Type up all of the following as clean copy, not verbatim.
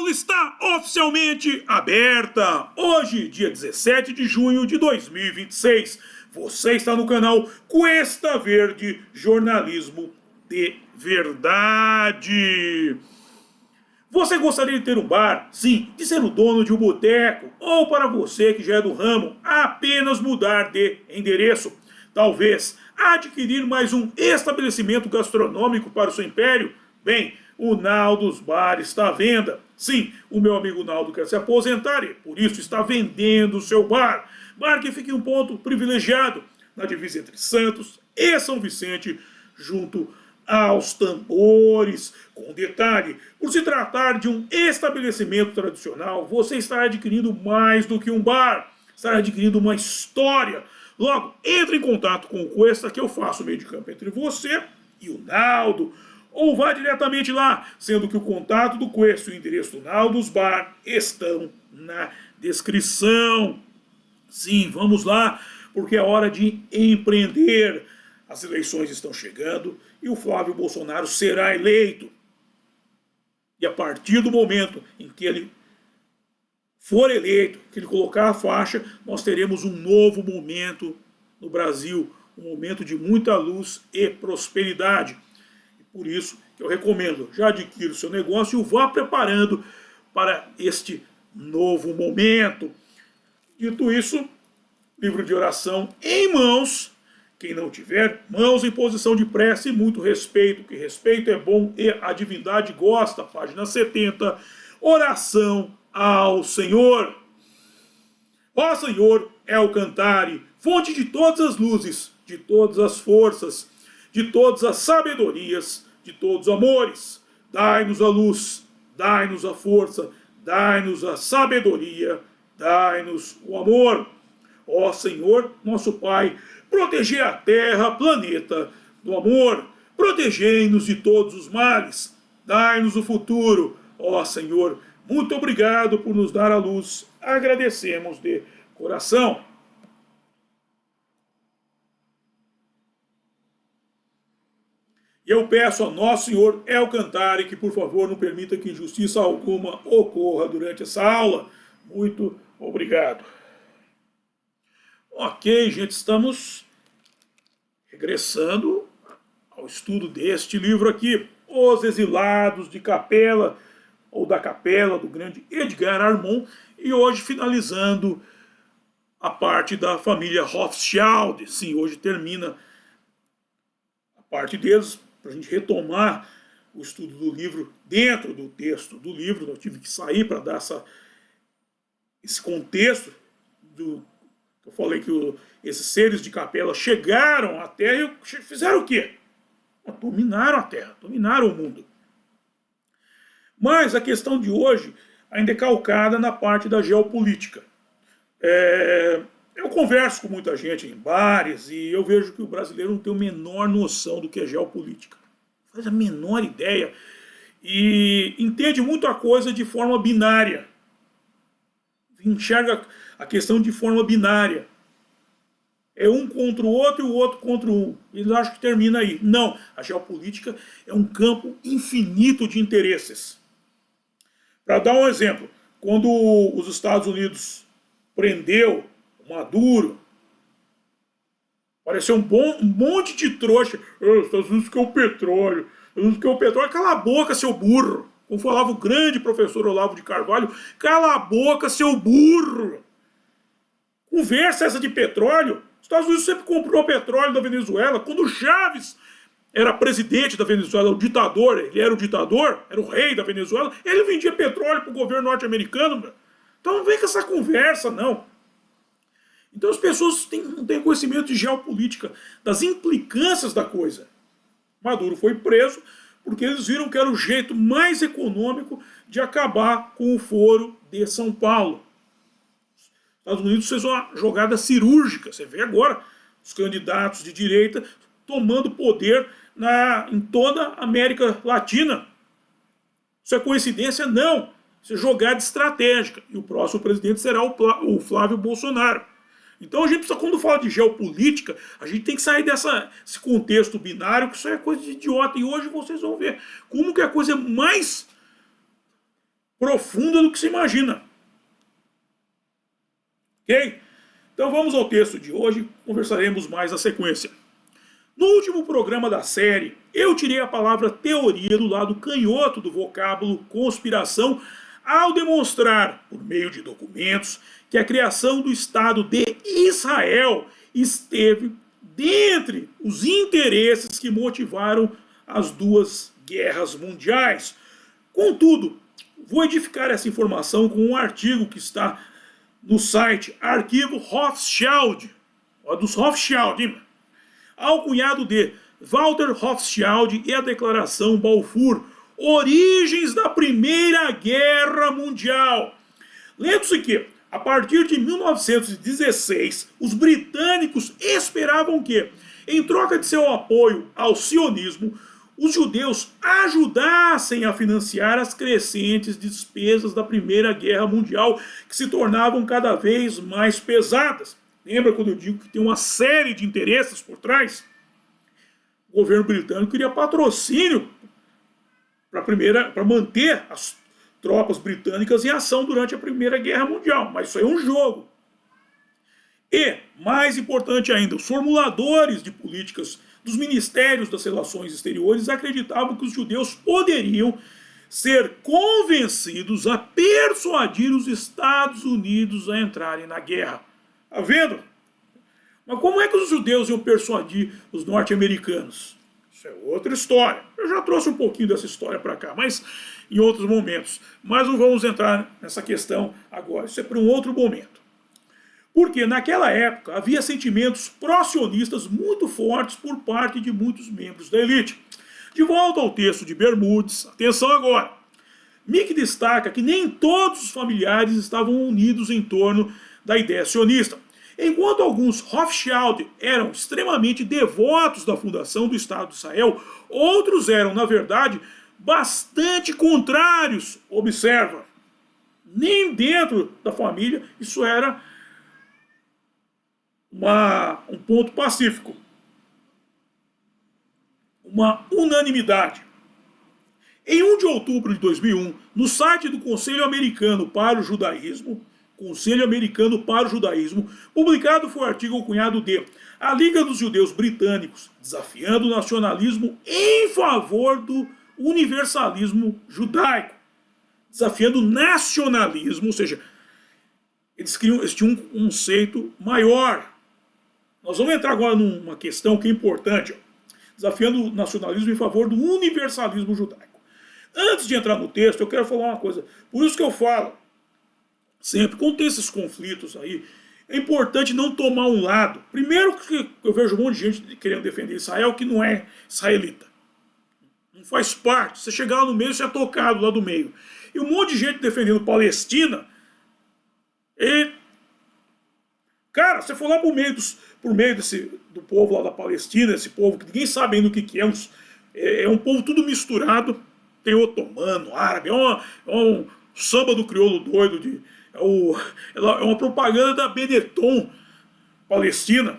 aula está oficialmente aberta. Hoje, dia 17 de junho de 2026. Você está no canal Cuesta Verde Jornalismo de Verdade. Você gostaria de ter um bar? Sim, de ser o dono de um boteco? Ou para você que já é do ramo, apenas mudar de endereço? Talvez adquirir mais um estabelecimento gastronômico para o seu império? Bem, o Naldo's Bar está à venda. Sim, o meu amigo Naldo quer se aposentar e por isso está vendendo o seu bar. Bar que fica em um ponto privilegiado, na divisa entre Santos e São Vicente, junto aos tambores. Com detalhe, por se tratar de um estabelecimento tradicional, você está adquirindo mais do que um bar, está adquirindo uma história. Logo, entre em contato com o Cuesta que eu faço o meio de campo entre você e o Naldo, ou vá diretamente lá, sendo que o contato do Cuesta e o endereço do Naldo's Bar estão na descrição. Sim, vamos lá, porque é hora de empreender. As eleições estão chegando e o Flávio Bolsonaro será eleito. E a partir do momento em que ele for eleito, que ele colocar a faixa, nós teremos um novo momento no Brasil, um momento de muita luz e prosperidade. E por isso que eu recomendo, já adquira o seu negócio e o vá preparando para este novo momento. Dito isso, livro de oração em mãos. Quem não tiver, mãos em posição de prece e muito respeito, que respeito é bom e a divindade gosta. Página 70, oração ao Senhor. Ó Senhor, é o Cantare, fonte de todas as luzes, de todas as forças, de todas as sabedorias, de todos os amores. Dai-nos a luz, dai-nos a força, dai-nos a sabedoria, dai-nos o amor. Ó Senhor, nosso Pai, protegei a terra, planeta, do amor. Protegei-nos de todos os males. Dai-nos o futuro. Ó Senhor, muito obrigado por nos dar a luz. Agradecemos de coração. E eu peço a Nosso Senhor El Cantare que, por favor, não permita que injustiça alguma ocorra durante essa aula. Muito obrigado. Ok, gente, estamos regressando ao estudo deste livro aqui, Os Exilados de Capela, ou da Capela, do grande Edgar Armond, e hoje finalizando a parte da família Rothschild. Sim, hoje termina a parte deles, para a gente retomar o estudo do livro dentro do texto do livro. Eu tive que sair para dar esse contexto do... Eu falei que esses seres de Capela chegaram à Terra e fizeram o quê? Dominaram a Terra, dominaram o mundo. Mas a questão de hoje ainda é calcada na parte da geopolítica. Eu converso com muita gente em bares e eu vejo que o brasileiro não tem a menor noção do que é geopolítica. Não faz a menor ideia e entende muita coisa de forma binária. Enxerga a questão de forma binária. É um contra o outro e o outro contra um. Eles acham que termina aí. Não, a geopolítica é um campo infinito de interesses. Para dar um exemplo, quando os Estados Unidos prendeu o Maduro, apareceu um monte de trouxa. Os Estados Unidos quer o petróleo. Os Estados Unidos quer o petróleo. Cala a boca, seu burro. Como falava o grande professor Olavo de Carvalho, cala a boca, seu burro. Conversa essa de petróleo. Os Estados Unidos sempre comprou petróleo da Venezuela. Quando o Chaves era presidente da Venezuela, o ditador, ele era o ditador, era o rei da Venezuela, ele vendia petróleo para o governo norte-americano. Então não vem com essa conversa, não. Então as pessoas não têm conhecimento de geopolítica, das implicâncias da coisa. Maduro foi preso porque eles viram que era o jeito mais econômico de acabar com o foro de São Paulo. Os Estados Unidos fez uma jogada cirúrgica. Você vê agora os candidatos de direita tomando poder em toda a América Latina. Isso é coincidência? Não. Isso é jogada estratégica. E o próximo presidente será o Flávio Bolsonaro. Então a gente precisa, quando fala de geopolítica, a gente tem que sair desse contexto binário, que isso é coisa de idiota. E hoje vocês vão ver como que a coisa é mais profunda do que se imagina. Ok? Então vamos ao texto de hoje, conversaremos mais na sequência. No último programa da série, eu tirei a palavra teoria do lado canhoto do vocábulo conspiração ao demonstrar, por meio de documentos, que a criação do Estado de Israel esteve dentre os interesses que motivaram as duas guerras mundiais. Contudo, vou edificar essa informação com um artigo que está no site Arquivo Rothschild, dos Rothschild, hein? Alcunhado de Walter Rothschild e a Declaração Balfour, Origens da Primeira Guerra Mundial. Lendo-se que, a partir de 1916, os britânicos esperavam que, em troca de seu apoio ao sionismo, os judeus ajudassem a financiar as crescentes despesas da Primeira Guerra Mundial, que se tornavam cada vez mais pesadas. Lembra quando eu digo que tem uma série de interesses por trás? O governo britânico queria patrocínio para manter as tropas britânicas em ação durante a Primeira Guerra Mundial. Mas isso aí é um jogo. E, mais importante ainda, os formuladores de políticas dos ministérios das relações exteriores acreditavam que os judeus poderiam ser convencidos a persuadir os Estados Unidos a entrarem na guerra. Tá vendo? Mas como é que os judeus iam persuadir os norte-americanos? Isso é outra história. Eu já trouxe um pouquinho dessa história para cá, mas em outros momentos. Mas não vamos entrar nessa questão agora. Isso é para um outro momento. Porque naquela época havia sentimentos pró-sionistas muito fortes por parte de muitos membros da elite. De volta ao texto de Bermudes, atenção agora. Mick destaca que nem todos os familiares estavam unidos em torno da ideia sionista. Enquanto alguns Rothschild eram extremamente devotos da fundação do Estado de Israel, outros eram, na verdade, bastante contrários. Observa, nem dentro da família isso era um ponto pacífico, uma unanimidade. Em 1 de outubro de 2001, no site do Conselho Americano para o Judaísmo, publicado foi o artigo cunhado de A Liga dos Judeus Britânicos, desafiando o nacionalismo em favor do universalismo judaico. Desafiando o nacionalismo, ou seja, eles tinham um conceito maior. Nós vamos entrar agora numa questão que é importante, desafiando o nacionalismo em favor do universalismo judaico. Antes de entrar no texto, eu quero falar uma coisa. Por isso que eu falo, sempre, quando tem esses conflitos aí, é importante não tomar um lado. Primeiro que eu vejo um monte de gente querendo defender Israel que não é israelita. Não faz parte. Você chegar lá no meio, você é tocado lá do meio. E um monte de gente defendendo Palestina. E, cara, você for lá por meio do povo lá da Palestina, esse povo que ninguém sabe ainda o que é. É um povo tudo misturado. Tem otomano, árabe, é um samba do crioulo doido, é uma propaganda da Benetton Palestina.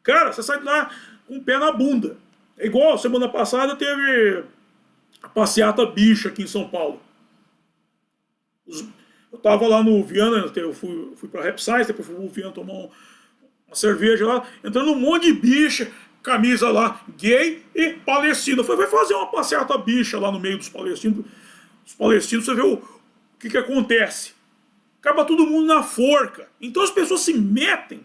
Cara, você sai de lá com o pé na bunda. É igual, semana passada teve a passeata bicha aqui em São Paulo. Eu tava lá no Viana, eu fui pra Repsize, depois fui no Viana tomar uma cerveja lá, entrando um monte de bicha, camisa lá, gay e palestino. Eu falei, vai fazer uma passeata bicha lá no meio dos palestinos. Os palestinos, você vê o que acontece. Acaba todo mundo na forca. Então as pessoas se metem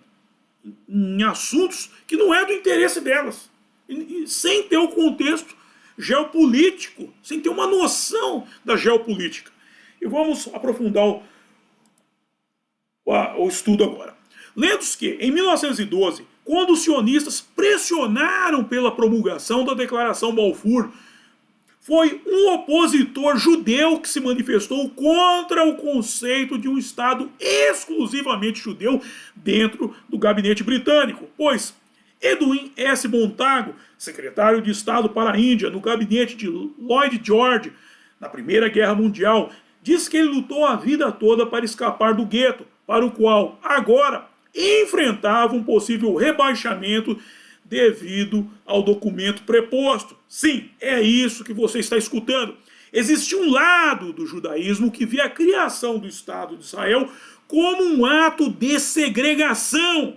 em assuntos que não é do interesse delas. E sem ter o contexto geopolítico, sem ter uma noção da geopolítica. E vamos aprofundar o estudo agora. Lendo-se que, em 1912, quando os sionistas pressionaram pela promulgação da Declaração Balfour, foi um opositor judeu que se manifestou contra o conceito de um Estado exclusivamente judeu dentro do gabinete britânico, pois Edwin S. Montagu, secretário de Estado para a Índia no gabinete de Lloyd George na Primeira Guerra Mundial, disse que ele lutou a vida toda para escapar do gueto, para o qual agora enfrentava um possível rebaixamento devido ao documento preposto. Sim, é isso que você está escutando. Existia um lado do judaísmo que via a criação do Estado de Israel como um ato de segregação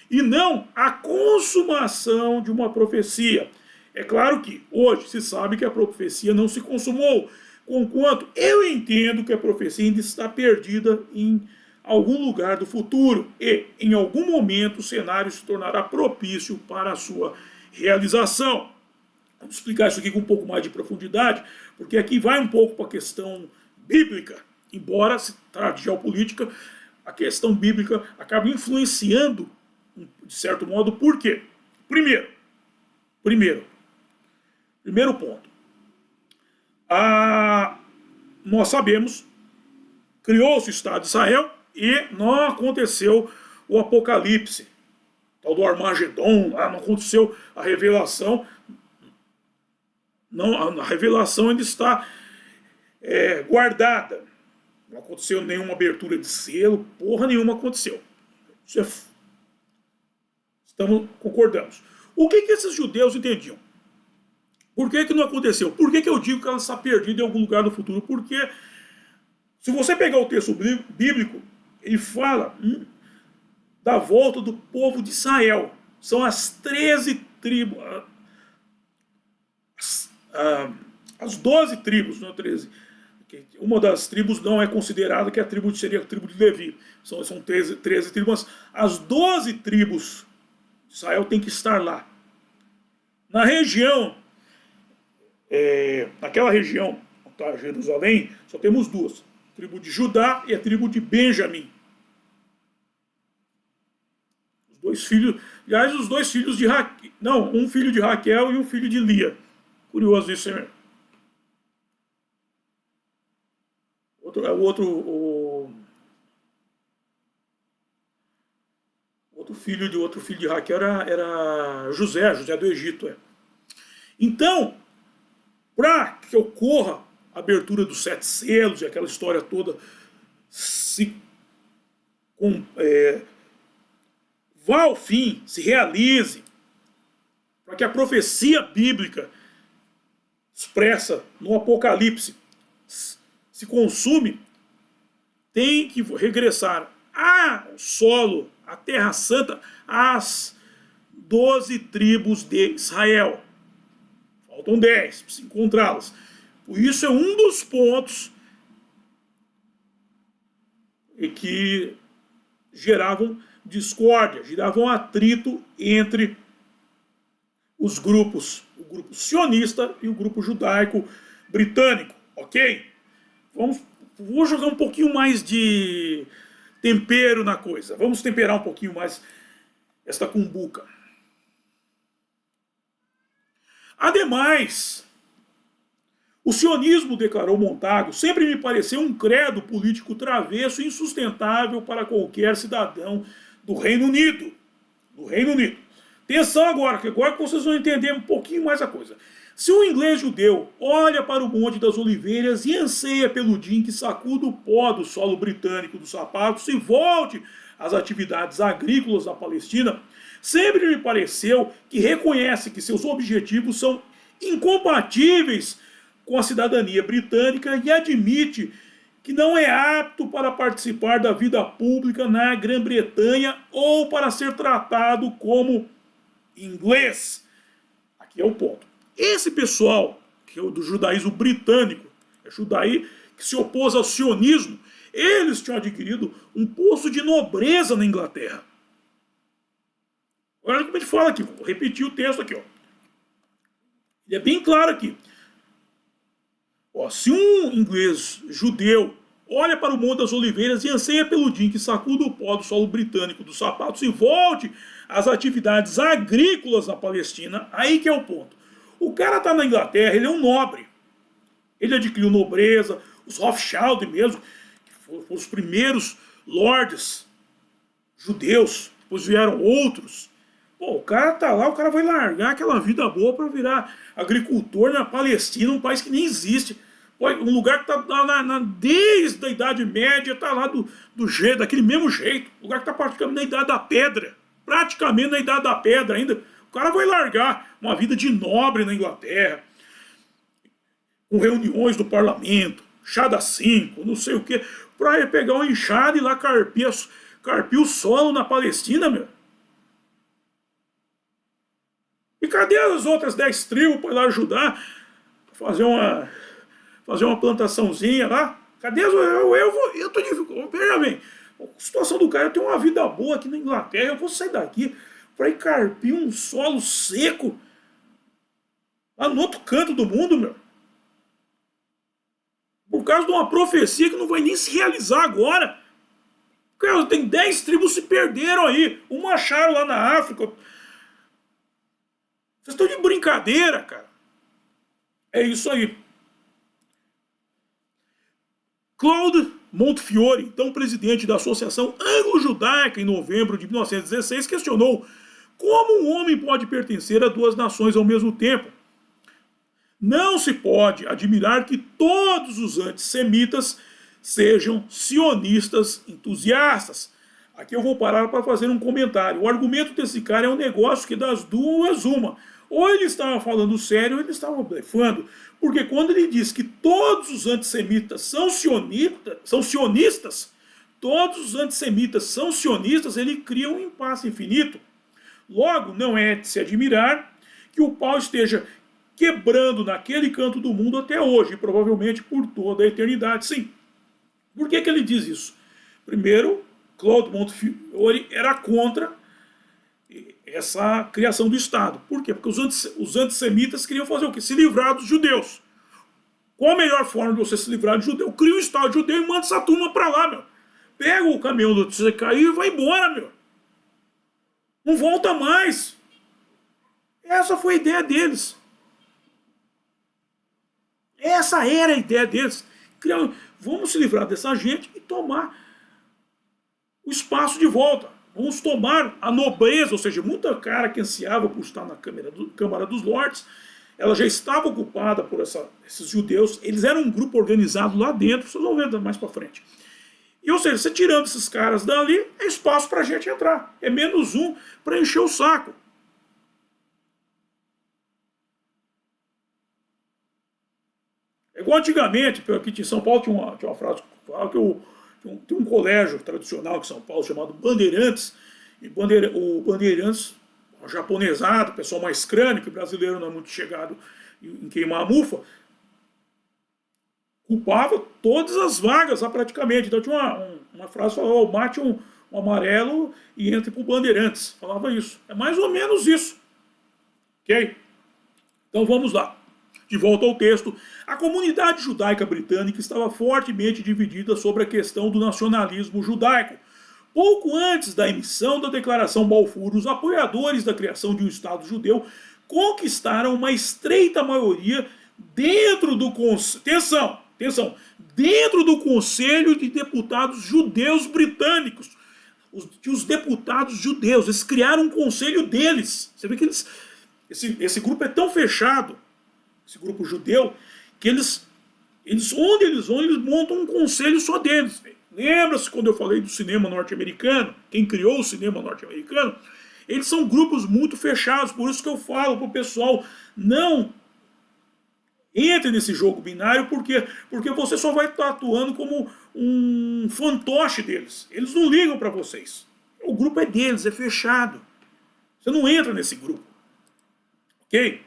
e não a consumação de uma profecia. É claro que hoje se sabe que a profecia não se consumou, conquanto eu entendo que a profecia ainda está perdida em algum lugar do futuro e em algum momento o cenário se tornará propício para a sua realização. Vamos explicar isso aqui com um pouco mais de profundidade, porque aqui vai um pouco para a questão bíblica. Embora se trate de geopolítica, a questão bíblica acaba influenciando, de certo modo, por quê? Primeiro ponto. Nós sabemos, criou-se o Estado de Israel e não aconteceu o Apocalipse, tal do Armagedon, não aconteceu a revelação. Não, a revelação ainda está guardada. Não aconteceu nenhuma abertura de selo, porra nenhuma aconteceu. Isso concordamos. O que esses judeus entendiam? Por que não aconteceu? Por que eu digo que ela está perdida em algum lugar do futuro? Porque se você pegar o texto bíblico, ele fala da volta do povo de Israel. São as 13 tribos, as 12 tribos, não 13. Uma das tribos não é considerada que seria a tribo de Levi. São 13 tribos, mas as 12 tribos de Israel têm que estar lá. Na região, naquela região, tá, Jerusalém, só temos duas. A tribo de Judá e a tribo de Benjamim. Os dois filhos de Raquel. Não, um filho de Raquel e um filho de Lia. Curioso isso, hein? O outro filho de Raquel era José do Egito. Então, para que ocorra a abertura dos 7 selos e aquela história toda vá ao fim, se realize, para que a profecia bíblica expressa no Apocalipse se consume, tem que regressar ao solo, à Terra Santa, às 12 tribos de Israel. Faltam 10 para se encontrá-las. Por isso é um dos pontos que geravam discórdia, geravam atrito entre os grupos, o grupo sionista e o grupo judaico britânico, ok? Vou jogar um pouquinho mais de tempero na coisa. Vamos temperar um pouquinho mais esta cumbuca. Ademais, o sionismo, declarou Montagu, sempre me pareceu um credo político travesso e insustentável para qualquer cidadão do Reino Unido. Atenção agora que vocês vão entender um pouquinho mais a coisa. Se um inglês judeu olha para o Monte das Oliveiras e anseia pelo dia em que sacuda o pó do solo britânico dos sapatos e volte às atividades agrícolas da Palestina, sempre me pareceu que reconhece que seus objetivos são incompatíveis com a cidadania britânica e admite que não é apto para participar da vida pública na Grã-Bretanha ou para ser tratado como inglês. Aqui é o ponto. Esse pessoal, que é do judaísmo britânico, judaí que se opôs ao sionismo, eles tinham adquirido um posto de nobreza na Inglaterra. Olha como ele fala aqui, vou repetir o texto aqui. Ele é bem claro aqui. Se um inglês judeu olha para o Monte das Oliveiras e anseia pelo dia em que sacuda o pó do solo britânico dos sapatos e volte às atividades agrícolas na Palestina, aí que é o ponto. O cara está na Inglaterra, ele é um nobre. Ele adquiriu nobreza, os Rothschild mesmo, que foram os primeiros lords judeus, depois vieram outros. O cara tá lá, o cara vai largar aquela vida boa para virar agricultor na Palestina, um país que nem existe. Um lugar que está desde a Idade Média, está lá daquele mesmo jeito. Um lugar que está praticamente na Idade da Pedra. Praticamente na Idade da Pedra ainda. O cara vai largar uma vida de nobre na Inglaterra. com reuniões do parlamento, chá das 5, não sei o quê, para pegar uma enxada e lá carpir o solo na Palestina, meu. E cadê as outras 10 tribos para ir lá ajudar, fazer uma plantaçãozinha lá? Cadê as... Eu tô difícil. Veja bem, a situação do cara, eu tenho uma vida boa aqui na Inglaterra, eu vou sair daqui para ir carpir um solo seco lá no outro canto do mundo, meu. Por causa de uma profecia que não vai nem se realizar agora. Cara, tem 10 tribos que se perderam aí. Uma acharam lá na África. Vocês estão de brincadeira, cara. É isso aí. Claude Montefiore, então presidente da Associação Anglo-Judaica em novembro de 1916, questionou como um homem pode pertencer a duas nações ao mesmo tempo. Não se pode admirar que todos os antissemitas sejam sionistas entusiastas. Aqui eu vou parar para fazer um comentário. O argumento desse cara é um negócio que das duas uma. Ou ele estava falando sério ou ele estava blefando. Porque quando ele diz que todos os antissemitas são sionistas, todos os antissemitas são sionistas, ele cria um impasse infinito. Logo, não é de se admirar que o pau esteja quebrando naquele canto do mundo até hoje, e provavelmente por toda a eternidade. Sim. Por que ele diz isso? Primeiro, Claude Montefiore era contra essa criação do Estado. Por quê? Porque os antissemitas queriam fazer o quê? Se livrar dos judeus. Qual a melhor forma de você se livrar de judeu? Cria um Estado judeu e manda essa turma pra lá, meu. Pega o caminhão do CKI e vai embora, meu. Não volta mais. Essa foi a ideia deles. Essa era a ideia deles. Vamos se livrar dessa gente e tomar o espaço de volta. Vamos tomar a nobreza, ou seja, muita cara que ansiava por estar na Câmara dos Lordes, ela já estava ocupada por esses judeus. Eles eram um grupo organizado lá dentro, vocês vão ver mais para frente. E, ou seja, você tirando esses caras dali, é espaço para a gente entrar. É menos um para encher o saco. É igual antigamente, aqui em São Paulo tinha uma frase que falava que tem um colégio tradicional de São Paulo chamado Bandeirantes, e o Bandeirantes, o japonesado, o pessoal mais crânio, que o brasileiro não é muito chegado em queimar a mufa, culpava todas as vagas lá praticamente. Então tinha uma frase que falava, mate um amarelo e entre pro Bandeirantes. Falava isso. É mais ou menos isso. Ok? Então vamos lá. De volta ao texto, a comunidade judaica britânica estava fortemente dividida sobre a questão do nacionalismo judaico. Pouco antes da emissão da Declaração Balfour, os apoiadores da criação de um Estado judeu conquistaram uma estreita maioria dentro do dentro do Conselho de Deputados Judeus Britânicos. Os deputados judeus, eles criaram um conselho deles. Você vê que esse grupo é tão fechado, esse grupo judeu, que onde eles vão, eles montam um conselho só deles. Lembra-se quando eu falei do cinema norte-americano? Quem criou o cinema norte-americano? Eles são grupos muito fechados, por isso que eu falo para o pessoal, não entre nesse jogo binário, porque você só vai estar atuando como um fantoche deles. Eles não ligam para vocês. O grupo é deles, é fechado. Você não entra nesse grupo. Ok?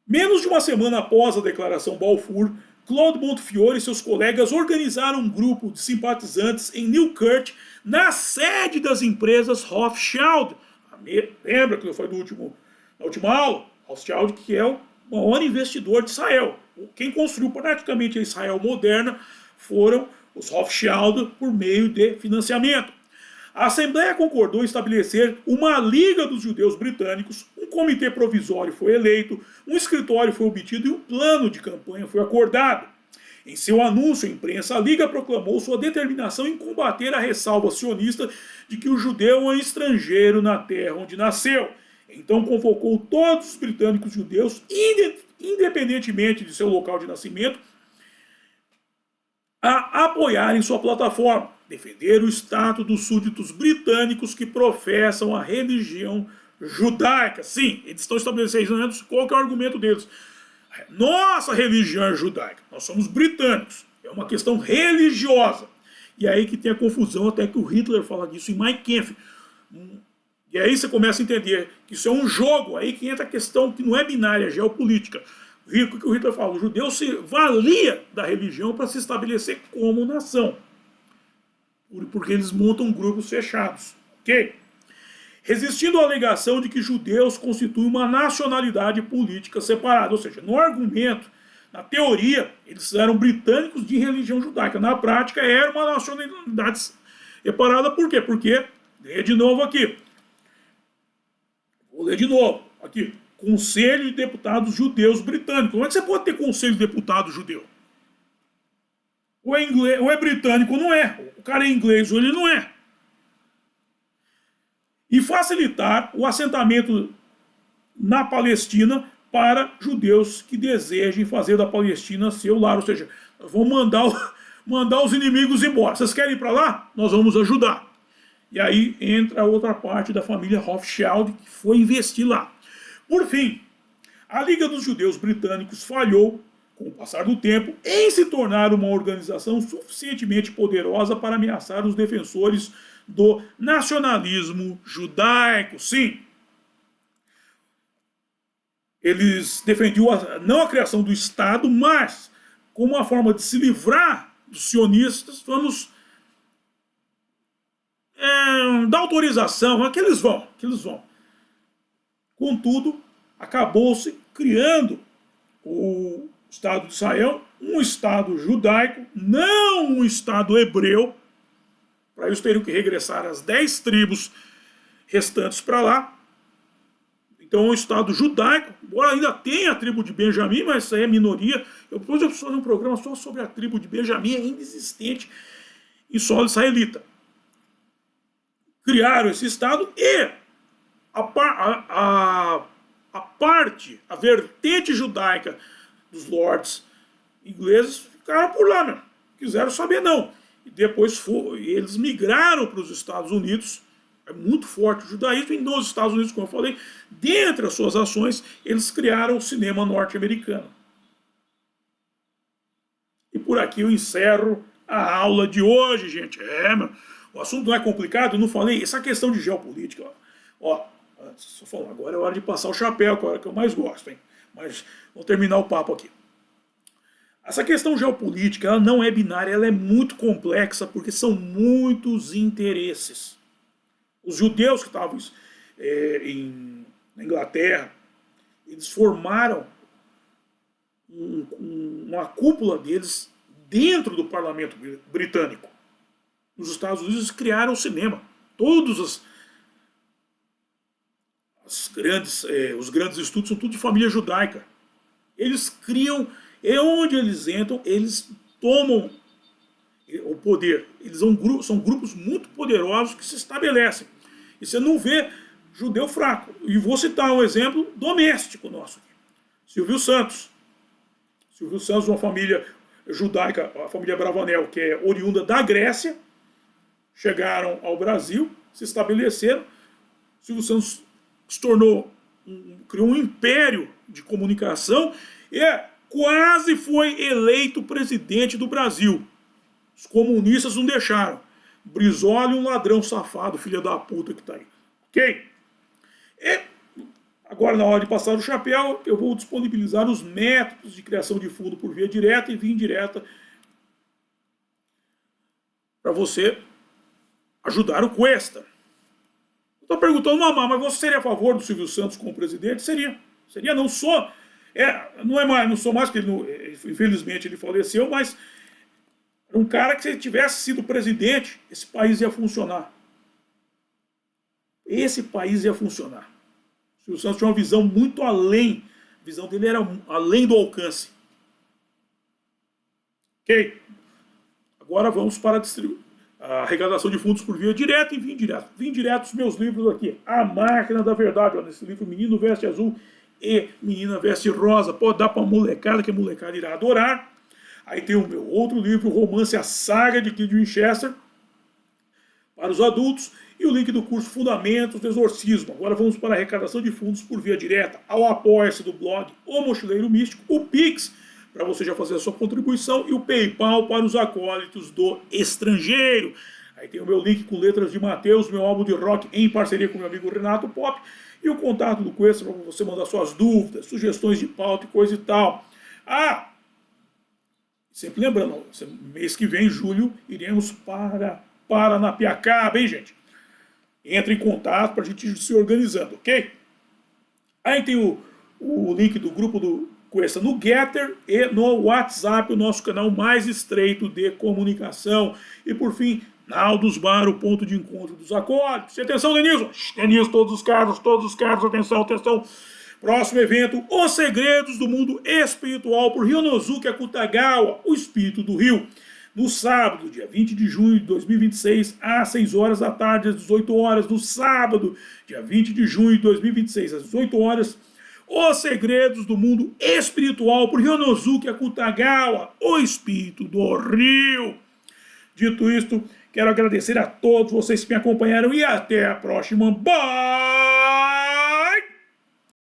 Menos de uma semana após a Declaração Balfour, Claude Montefiore e seus colegas organizaram um grupo de simpatizantes em Newkirk, na sede das empresas Rothschild. Lembra que eu falei na última aula? Rothschild, que é o maior investidor de Israel. Quem construiu praticamente a Israel moderna foram os Rothschild por meio de financiamento. A Assembleia concordou em estabelecer uma Liga dos Judeus Britânicos, um comitê provisório foi eleito, um escritório foi obtido e um plano de campanha foi acordado. Em seu anúncio à imprensa, a Liga proclamou sua determinação em combater a ressalva sionista de que o judeu é estrangeiro na terra onde nasceu. Então convocou todos os britânicos judeus, independentemente de seu local de nascimento, a apoiarem sua plataforma, defender o status dos súditos britânicos que professam a religião judaica. Sim, eles estão estabelecendo qual que é o argumento deles. Nossa religião é judaica, nós somos britânicos, é uma questão religiosa. E aí que tem a confusão, até que o Hitler fala disso em Mein Kampf. E aí você começa a entender que isso é um jogo, aí que entra a questão que não é binária, é geopolítica. O que o Hitler fala? O judeu se valia da religião para se estabelecer como nação. Porque eles montam grupos fechados. Ok? Resistindo à alegação de que judeus constituem uma nacionalidade política separada. Ou seja, no argumento, na teoria, eles eram britânicos de religião judaica. Na prática, era uma nacionalidade separada. Por quê? Porque, leia de novo aqui. Vou ler de novo. Aqui. Conselho de Deputados Judeus Britânicos. Como é que você pode ter conselho de deputado judeu? Ou é, inglês, ou é britânico ou não é. O cara é inglês ou ele não é. E facilitar o assentamento na Palestina para judeus que desejem fazer da Palestina seu lar. Ou seja, vão mandar os inimigos embora. Vocês querem ir para lá? Nós vamos ajudar. E aí entra a outra parte da família Rothschild que foi investir lá. Por fim, a Liga dos Judeus Britânicos falhou, com o passar do tempo, em se tornar uma organização suficientemente poderosa para ameaçar os defensores do nacionalismo judaico. Sim, eles defendiam não a criação do Estado, mas como uma forma de se livrar dos sionistas, vamos dar autorização, que eles vão. Contudo, acabou-se criando o Estado de Israel, um Estado judaico, não um Estado hebreu. Para isso teriam que regressar as 10 tribos restantes para lá. Então é um Estado judaico, embora ainda tenha a tribo de Benjamim, mas isso aí é minoria. Depois eu preciso fazer um programa só sobre a tribo de Benjamim, ainda existente em solo israelita. Criaram esse Estado e a vertente judaica dos lords ingleses ficaram por lá, meu. Quiseram saber não. E depois eles migraram para os Estados Unidos. É muito forte o judaísmo. E nos Estados Unidos, como eu falei, dentre as suas ações, eles criaram o cinema norte-americano. E por aqui eu encerro a aula de hoje, gente. Meu, o assunto não é complicado, eu não falei. Essa questão de geopolítica, ó, só falando, agora é hora de passar o chapéu, que é a hora que eu mais gosto, hein? Mas vamos terminar o papo aqui. Essa questão geopolítica, ela não é binária, ela é muito complexa, porque são muitos interesses. Os judeus que estavam na Inglaterra, eles formaram uma cúpula deles dentro do parlamento britânico. Nos Estados Unidos eles criaram o cinema. Todos os grandes estudos são tudo de família judaica. Eles criam, onde eles entram, eles tomam o poder. Eles são grupos muito poderosos que se estabelecem. E você não vê judeu fraco. E vou citar um exemplo doméstico nosso. Silvio Santos. Silvio Santos, uma família judaica, a família Bravanel, que é oriunda da Grécia, chegaram ao Brasil, se estabeleceram. Silvio Santos se criou um império de comunicação e quase foi eleito presidente do Brasil. Os comunistas não deixaram. Brizola, um ladrão safado, filha da puta que tá aí. Ok? E agora, na hora de passar o chapéu, eu vou disponibilizar os métodos de criação de fundo por via direta e via indireta para você ajudar o Cuesta. Estou perguntando, mamãe, mas você seria a favor do Silvio Santos como presidente? Seria. Seria, não sou. Não sou mais, porque infelizmente ele faleceu, mas um cara que se ele tivesse sido presidente, esse país ia funcionar. Esse país ia funcionar. O Silvio Santos tinha uma visão muito além. A visão dele era além do alcance. Ok? Agora vamos para a arrecadação de fundos por via direta e via indireta. Via indireta, os meus livros aqui. A Máquina da Verdade. Olha, nesse livro, Menino Veste Azul e Menina Veste Rosa. Pode dar para a molecada, que a molecada irá adorar. Aí tem o meu outro livro, Romance A Saga de Kid Winchester. para os adultos e o link do curso Fundamentos do Exorcismo. Agora vamos para a arrecadação de fundos por via direta, ao apoia-se do blog O Mochileiro Místico, o Pix, para você já fazer a sua contribuição, e o PayPal para os acólitos do estrangeiro. Aí tem o meu link com letras de Mateus, meu álbum de rock em parceria com meu amigo Renato Pop, e o contato do Cuesta para você mandar suas dúvidas, sugestões de pauta e coisa e tal. Ah, sempre lembrando, mês que vem, julho, iremos para Paranapiacaba, hein, gente? Entre em contato para a gente ir se organizando, ok? Aí tem o link do grupo do Cuesta no Getter e no WhatsApp, o nosso canal mais estreito de comunicação. E por fim, Naldos Bar, o ponto de encontro dos acólitos. Atenção, Denilson! Denilson, todos os casos, atenção, atenção. Próximo evento, Os Segredos do Mundo Espiritual, por Ryonosuke Akutagawa, o Espírito do Rio. No sábado, dia 20 de junho de 2026, às 6 horas da tarde, às 18 horas. No sábado, dia 20 de junho de 2026, às 18 horas, Os Segredos do Mundo Espiritual, por Ryonosuke Akutagawa, o Espírito do Rio. Dito isto, quero agradecer a todos vocês que me acompanharam e até a próxima. Bye!